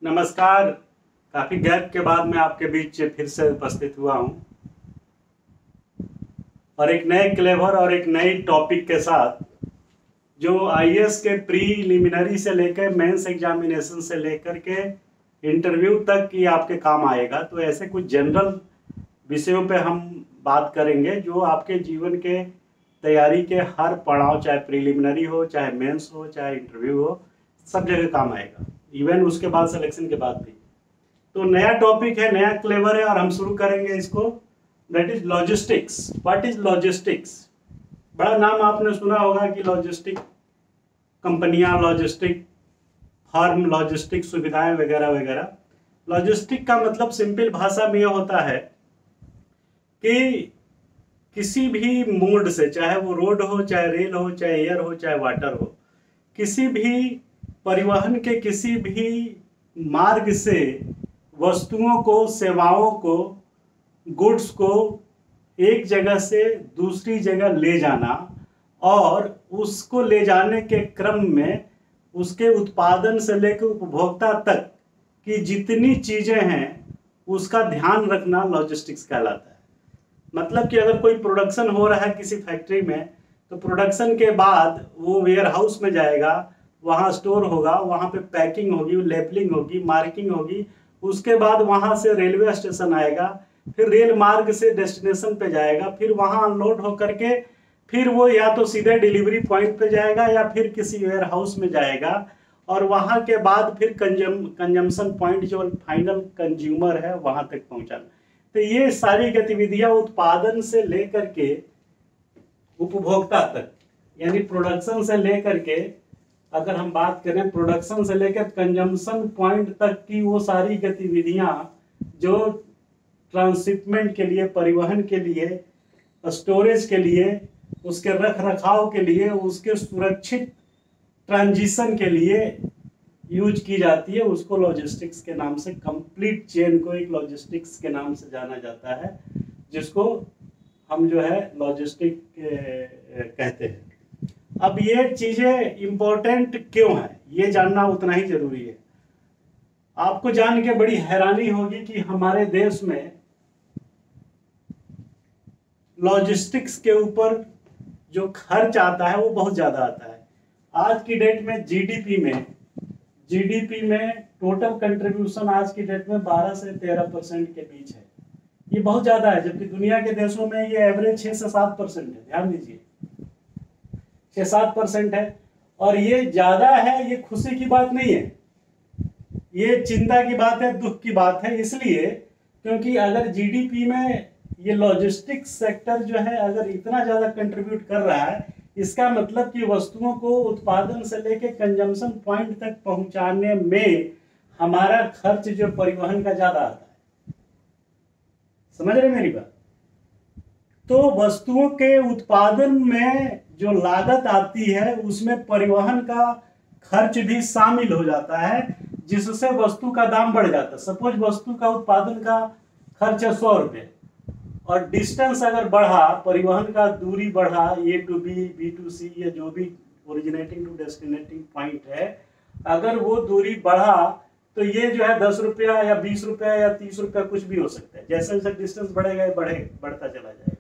नमस्कार। काफी गैप के बाद मैं आपके बीच फिर से उपस्थित हुआ हूं और एक नए क्लेवर और एक नई टॉपिक के साथ जो आईएएस के प्रीलिमिनरी से लेकर मेंस एग्जामिनेशन से लेकर के इंटरव्यू तक की आपके काम आएगा। तो ऐसे कुछ जनरल विषयों पे हम बात करेंगे जो आपके जीवन के तैयारी के हर पड़ाव, चाहे प्रीलिमिनरी हो, चाहे मेंस हो, चाहे इंटरव्यू हो, सब जगह काम आएगा, इवन उसके बाद सिलेक्शन के बाद भी। तो नया टॉपिक है, नया क्लेवर है और हम शुरू करेंगे इसको। That is logistics. What is logistics? बड़ा नाम आपने सुना होगा कि लॉजिस्टिक कंपनियां, लॉजिस्टिक फर्म, लॉजिस्टिक सुविधाएं वगैरह वगैरह। लॉजिस्टिक का मतलब सिंपल भाषा में यह होता है कि किसी भी मोड से, चाहे वो रोड हो, चाहे रेल हो, चाहे एयर हो, चाहे वाटर हो, किसी भी परिवहन के किसी भी मार्ग से वस्तुओं को, सेवाओं को, गुड्स को एक जगह से दूसरी जगह ले जाना और उसको ले जाने के क्रम में उसके उत्पादन से लेकर उपभोक्ता तक की जितनी चीजें हैं उसका ध्यान रखना लॉजिस्टिक्स कहलाता है। मतलब कि अगर कोई प्रोडक्शन हो रहा है किसी फैक्ट्री में, तो प्रोडक्शन के बाद वो वेयर हाउस में जाएगा, वहाँ स्टोर होगा, वहाँ पे पैकिंग होगी, लेबलिंग होगी, मार्किंग होगी, उसके बाद वहाँ से रेलवे स्टेशन आएगा, फिर रेल मार्ग से डेस्टिनेशन पे जाएगा, फिर वहाँ अनलोड होकर के फिर वो या तो सीधे डिलीवरी पॉइंट पे जाएगा या फिर किसी वेयर हाउस में जाएगा और वहाँ के बाद फिर कंजम्पशन पॉइंट जो फाइनल कंज्यूमर है वहाँ तक पहुँचाना। तो ये सारी गतिविधियां उत्पादन से लेकर के उपभोक्ता तक, यानी प्रोडक्शन से लेकर के, अगर हम बात करें प्रोडक्शन से लेकर कंजम्पशन पॉइंट तक की वो सारी गतिविधियां जो ट्रांसशिपमेंट के लिए, परिवहन के लिए, स्टोरेज के लिए, उसके रख रखाव के लिए, उसके सुरक्षित ट्रांजिशन के लिए यूज की जाती है, उसको लॉजिस्टिक्स के नाम से, कंप्लीट चेन को एक लॉजिस्टिक्स के नाम से जाना जाता है, जिसको हम जो है लॉजिस्टिक कहते हैं। अब ये चीजें इंपॉर्टेंट क्यों है, ये जानना उतना ही जरूरी है। आपको जान के बड़ी हैरानी होगी कि हमारे देश में लॉजिस्टिक्स के ऊपर जो खर्च आता है वो बहुत ज्यादा आता है। आज की डेट में जीडीपी में टोटल कंट्रीब्यूशन आज की डेट में 12 से 13% के बीच है। ये बहुत ज्यादा है, जबकि दुनिया के देशों में ये एवरेज 6 से 7% है। ध्यान दीजिए, 6-7% है और ये ज्यादा है। ये खुशी की बात नहीं है, ये चिंता की बात है, दुख की बात है। इसलिए क्योंकि अगर जीडीपी में ये लॉजिस्टिक्स सेक्टर जो है अगर इतना ज्यादा कंट्रीब्यूट कर रहा है, इसका मतलब कि वस्तुओं को उत्पादन से लेकर कंजम्पशन पॉइंट तक पहुंचाने में हमारा खर्च जो परिवहन का ज्यादा आता है। समझ रहे मेरी बात? तो वस्तुओं के उत्पादन में जो लागत आती है उसमें परिवहन का खर्च भी शामिल हो जाता है, जिससे वस्तु का दाम बढ़ जाता है। सपोज वस्तु का उत्पादन का खर्च है 100 रुपये और डिस्टेंस अगर बढ़ा, परिवहन का दूरी बढ़ा, ए टू बी, बी टू सी, या जो भी ओरिजिनेटिंग टू डेस्टिनेटिंग पॉइंट है, अगर वो दूरी बढ़ा तो ये जो है 10 रुपया या 20 रुपया या 30 रुपया कुछ भी हो सकता है। जैसे जैसे डिस्टेंस बढ़ेगा बढ़ता चला जाएगा।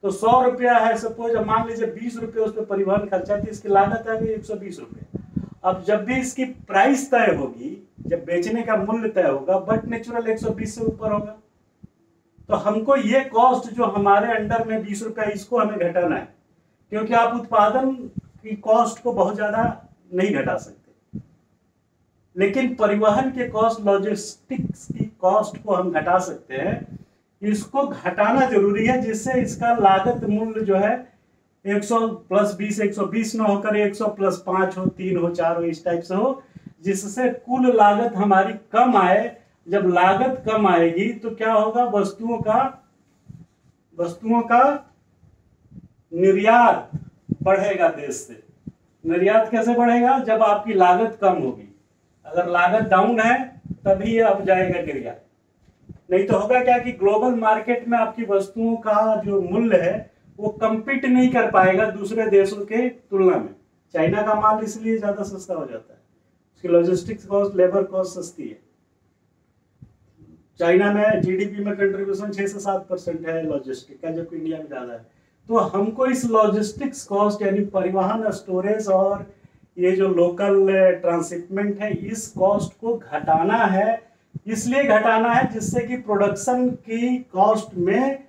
तो 100 रुपया है सपोज, मान लीजिए 20 रुपये उस पर परिवहन खर्चा, तो इसकी लागत आ गई 120 रुपये। अब जब भी इसकी प्राइस तय होगी, जब बेचने का मूल्य तय होगा, बट नेचुरल 120 से ऊपर होगा, तो हमको ये कॉस्ट जो हमारे अंडर में 20 रुपया, इसको हमें घटाना है, क्योंकि आप उत्पादन की कॉस्ट को बहुत ज्यादा नहीं घटा सकते। लेकिन परिवहन के कॉस्ट, लॉजिस्टिक्स की कॉस्ट को हम घटा सकते हैं। इसको घटाना जरूरी है, जिससे इसका लागत मूल्य जो है 100 + 20 120 न होकर 100 + 5 हो, 3 हो, 4 हो, इस टाइप से हो, जिससे कुल लागत हमारी कम आए। जब लागत कम आएगी तो क्या होगा, वस्तुओं का निर्यात बढ़ेगा देश से। निर्यात कैसे बढ़ेगा? जब आपकी लागत कम होगी। अगर लागत डाउन है तभी अब जाएगा निर्यात। नहीं तो होगा क्या कि ग्लोबल मार्केट में आपकी वस्तुओं का जो मूल्य है वो कंपीट नहीं कर पाएगा दूसरे देशों के तुलना में। चाइना का माल इसलिए ज्यादा सस्ता हो जाता है। उसकी लॉजिस्टिक्स कॉस्ट, लेबर कॉस्ट सस्ती है। चाइना में जीडीपी में कंट्रीब्यूशन 6 से 7% है लॉजिस्टिक का, जबकि इंडिया में ज्यादा है। तो हमको इस लॉजिस्टिक्स कॉस्ट यानी परिवहन, स्टोरेज और ये जो लोकल ट्रांसशिपमेंट है, इस कॉस्ट को घटाना है। इसलिए घटाना है जिससे कि प्रोडक्शन की कॉस्ट में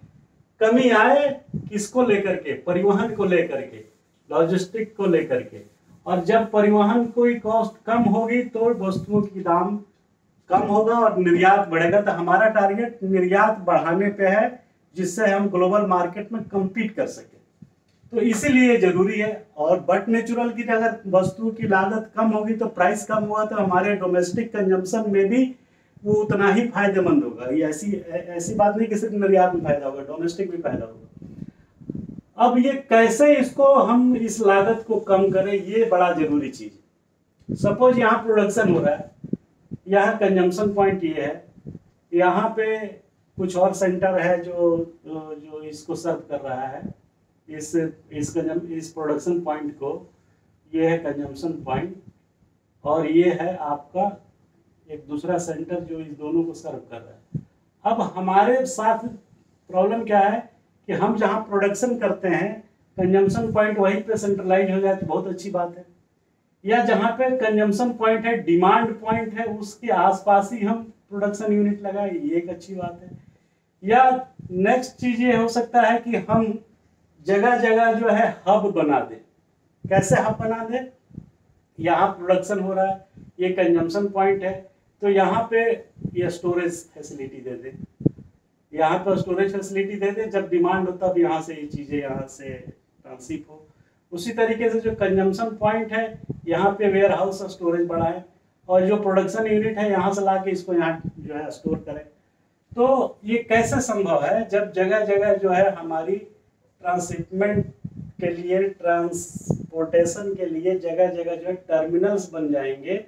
कमी आए। किसको लेकर के? परिवहन को लेकर के, लॉजिस्टिक को लेकर के। और जब परिवहन की कॉस्ट कम होगी तो वस्तुओं की दाम कम होगा और निर्यात बढ़ेगा। तो हमारा टारगेट निर्यात बढ़ाने पे है, जिससे हम ग्लोबल मार्केट में compete कर सके। तो इसीलिए जरूरी है। और बट नेचुरल की अगर वस्तु की लागत कम होगी तो प्राइस कम हुआ तो हमारे डोमेस्टिक कंजम्पशन में भी वो उतना ही फायदेमंद होगा। ये ऐसी बात नहीं कि सिर्फ निर्यात में फायदा होगा, डोमेस्टिक भी फायदा होगा। अब ये कैसे इसको हम इस लागत को कम करें, ये बड़ा जरूरी चीज है। सपोज यहाँ प्रोडक्शन हो रहा है, यहाँ कंजम्पशन पॉइंट ये है, यहाँ पे कुछ और सेंटर है जो इसको सर्व कर रहा है, इस प्रोडक्शन पॉइंट को। ये है कंजम्पशन पॉइंट और ये है आपका एक दूसरा सेंटर जो इस दोनों को सर्व कर रहा है। अब हमारे साथ प्रॉब्लम क्या है कि हम जहाँ प्रोडक्शन करते हैं कंजम्पशन पॉइंट वहीं पे सेंट्रलाइज हो जाए तो बहुत अच्छी बात है, या जहाँ पे कंजम्पशन पॉइंट है, डिमांड पॉइंट है, उसके आसपास ही हम प्रोडक्शन यूनिट लगाए, ये एक अच्छी बात है। या नेक्स्ट चीज ये हो सकता है कि हम जगह जगह जो है हब बना दे। कैसे हब बना दे? यहाँ प्रोडक्शन हो रहा है, ये कंजम्पशन पॉइंट है, तो यहाँ पे ये स्टोरेज फैसिलिटी दे दे, यहाँ पे स्टोरेज फैसिलिटी दे दे, जब डिमांड हो तब यहाँ से ये चीजें यहाँ से ट्रांसशिप हो। उसी तरीके से जो कंजम्पशन पॉइंट है यहाँ पे वेयर हाउस और स्टोरेज बढ़ाए, और जो प्रोडक्शन यूनिट है यहाँ से लाके इसको यहाँ जो है स्टोर करें। तो ये कैसे संभव है? जब जगह जगह जो है हमारी ट्रांसशिपमेंट के लिए, ट्रांसपोर्टेशन के लिए जगह जगह जो है टर्मिनल्स बन जाएंगे,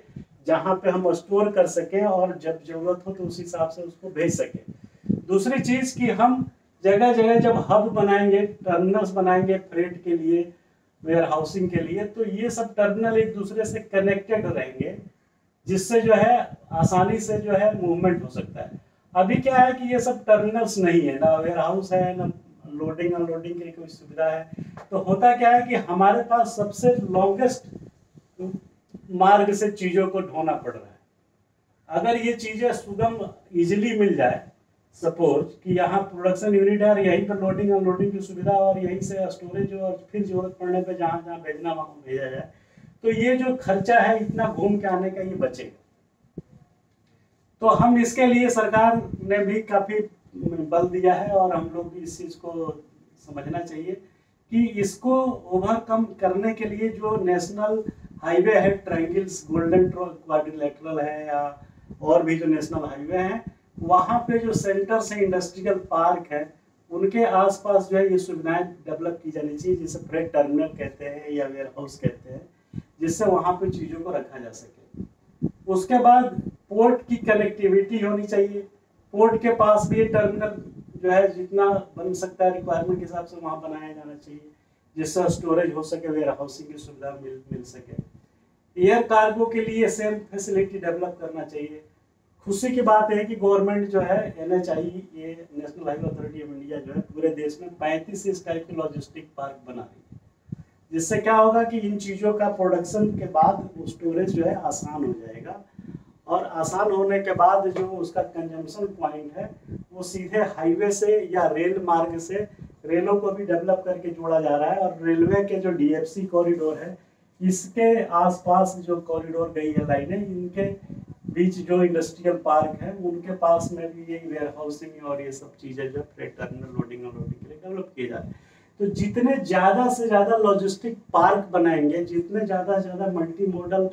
जहाँ पे हम स्टोर कर सकें और जब जरूरत हो तो उस हिसाब से उसको भेज सकें। दूसरी चीज कि हम जगह जगह जब हब बनाएंगे, टर्मिनल्स बनाएंगे फ्रेट के लिए, वेयर हाउसिंग के लिए, तो ये सब टर्मिनल एक दूसरे से कनेक्टेड रहेंगे, जिससे जो है आसानी से जो है मूवमेंट हो सकता है। अभी क्या है कि ये सब टर्मिनल्स नहीं है, ना वेयर हाउस है, ना लोडिंग अनलोडिंग की कोई सुविधा है। तो होता क्या है कि हमारे पास सबसे लॉन्गेस्ट मार्ग से चीजों को ढोना पड़ रहा है। अगर ये चीजें सुगम इजिली मिल जाए, सपोज कि यहाँ प्रोडक्शन यूनिट है और यहीं पर लोडिंग अनलोडिंग की सुविधा और यहीं से स्टोरेज, और फिर जरूरत पड़ने पे जहाँ जहाँ भेजना वहाँ भेजा जाए, तो ये जो खर्चा है इतना घूम के आने का ये बचेगा। तो हम इसके लिए सरकार ने भी काफी बल दिया है और हम लोग भी इस चीज को समझना चाहिए कि इसको ओवरकम करने के लिए जो नेशनल हाईवे है, ट्रायंगल्स, गोल्डन क्वाड्रिलेटरल है, या और भी जो नेशनल हाईवे हैं, वहाँ पे जो सेंटर से इंडस्ट्रियल पार्क है उनके आसपास जो है ये सुविधाएं डेवलप की जानी चाहिए, जिसे फ्रेट टर्मिनल कहते हैं या वेयर हाउस कहते हैं, जिससे वहाँ पे चीजों को रखा जा सके। उसके बाद पोर्ट की कनेक्टिविटी होनी चाहिए। पोर्ट के पास भी ये टर्मिनल जो है जितना बन सकता है रिक्वायरमेंट के हिसाब से वहाँ बनाया जाना चाहिए, जिससे स्टोरेज हो सके, वेयर हाउसिंग की सुविधा मिल सके। एयर कार्गो के लिए सेम फैसिलिटी डेवलप करना चाहिए। खुशी की बात है कि गवर्नमेंट जो है NHAI, ये national highway authority of India जो है पूरे देश में 35 इस टाइप के लॉजिस्टिक पार्क बना रही है, जिससे क्या होगा कि इन चीज़ों का प्रोडक्शन के बाद स्टोरेज जो है आसान हो जाएगा, और आसान होने के बाद जो उसका कंजम्पशन पॉइंट है वो सीधे हाईवे से या रेल मार्ग से, रेलों को भी डेवलप करके जोड़ा जा रहा है, और रेलवे के जो DFC कॉरिडोर है इसके आसपास जो कॉरिडोर गई है लाइनें, इनके बीच जो इंडस्ट्रियल पार्क है उनके पास में भी ये वेयर हाउसिंग और ये सब चीजें जो फ्रेट टर्मिनल, लोडिंग अनलोडिंग के लिए डेवलप किए जा रहे हैं। तो जितने ज्यादा से ज्यादा लॉजिस्टिक पार्क बनाएंगे, जितने ज्यादा से ज्यादा multi modal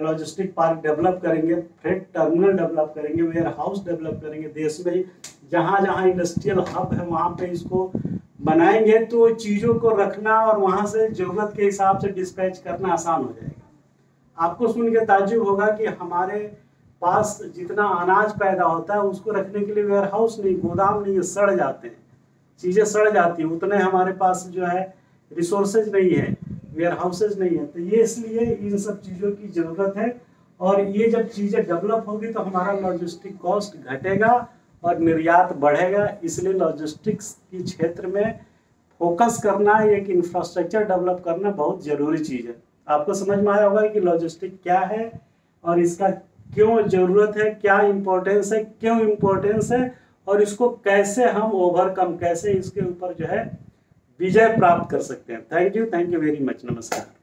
logistic park develop करेंगे, फ्रेट टर्मिनल डेवलप करेंगे, वेयर हाउस डेवलप करेंगे, देश में जहाँ जहाँ इंडस्ट्रियल हब है वहाँ पे इसको बनाएंगे, तो चीज़ों को रखना और वहाँ से जरूरत के हिसाब से डिस्पैच करना आसान हो जाएगा। आपको सुन के ताज्जुब होगा कि हमारे पास जितना अनाज पैदा होता है उसको रखने के लिए वेयर हाउस नहीं, गोदाम नहीं है, सड़ जाते हैं, चीज़ें सड़ जाती हैं, उतने हमारे पास जो है रिसोर्सेज नहीं है। वेयर हाउसेज नहीं है। तो ये इसलिए इन सब चीज़ों की ज़रूरत है, और ये जब चीज़ें डेवलप होगी तो हमारा लॉजिस्टिक कॉस्ट घटेगा और निर्यात बढ़ेगा। इसलिए लॉजिस्टिक्स के क्षेत्र में फोकस करना, एक इंफ्रास्ट्रक्चर डेवलप करना बहुत ज़रूरी चीज़ है। आपको समझ में आया होगा कि लॉजिस्टिक क्या है और इसका क्यों ज़रूरत है, क्या इम्पोर्टेंस है, क्यों इम्पोर्टेंस है, और इसको कैसे हम ओवरकम, कैसे इसके ऊपर जो है विजय प्राप्त कर सकते हैं। Thank you very much. नमस्कार।